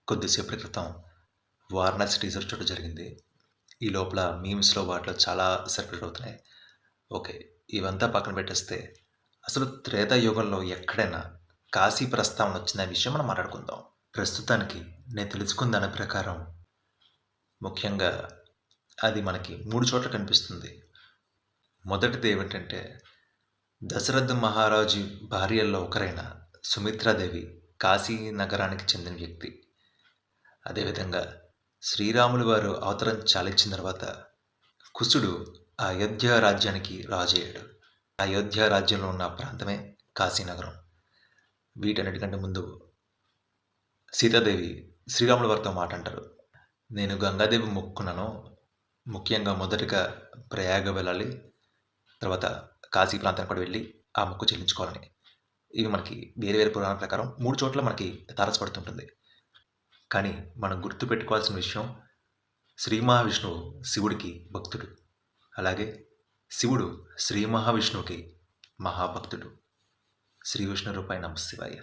కొద్దిసేపటి క్రితం వారణాసి టీజర్ చూడడం జరిగింది. ఈ లోపల మీమ్స్‌లో వాటిలో చాలా సర్క్యులేట్ అవుతున్నాయి. ఓకే. ఇవంతా పక్కన పెట్టేస్తే అసలు త్రేతాయుగంలో ఎక్కడైనా కాశీ ప్రస్తావన వచ్చిన విషయం మనం మాట్లాడుకుందాం. ప్రస్తుతానికి నేను తెలుసుకున్న దాని ప్రకారం ముఖ్యంగా అది మనకి 3 చోట్ల కనిపిస్తుంది. మొదటిది ఏమిటంటే దశరథ మహారాజు భార్యల్లో ఒకరైన సుమిత్రాదేవి కాశీ నగరానికి చెందిన వ్యక్తి. అదేవిధంగా శ్రీరాములు వారు అవతారం చాలించిన తర్వాత కుశుడు ఆ అయోధ్య రాజ్యానికి రాజయ్యాడు. అయోధ్య రాజ్యంలో ఉన్న ప్రాంతమే కాశీనగరం. వీటన్నిటికంటే ముందు సీతాదేవి శ్రీరాముల వారితో మాట అంటారు. నేను గంగాదేవి మొక్కుకున్నాను. ముఖ్యంగా మొదటగా ప్రయాగ వెళ్ళాలి. తర్వాత కాశీ ప్రాంతానికి కూడా వెళ్ళి ఆ మొక్కు చెల్లించుకోవాలని. ఇవి మనకి వేరే వేరే పురాణాల ప్రకారం 3 చోట్ల మనకి తారసపడుతుంటుంది. కానీ మనం గుర్తుపెట్టుకోవాల్సిన విషయం శ్రీ మహావిష్ణువు శివుడికి భక్తుడు. అలాగే శివుడు శ్రీ మహావిష్ణువుకి మహాభక్తుడు. శ్రీ విష్ణు రూపాయ నమః శివాయ.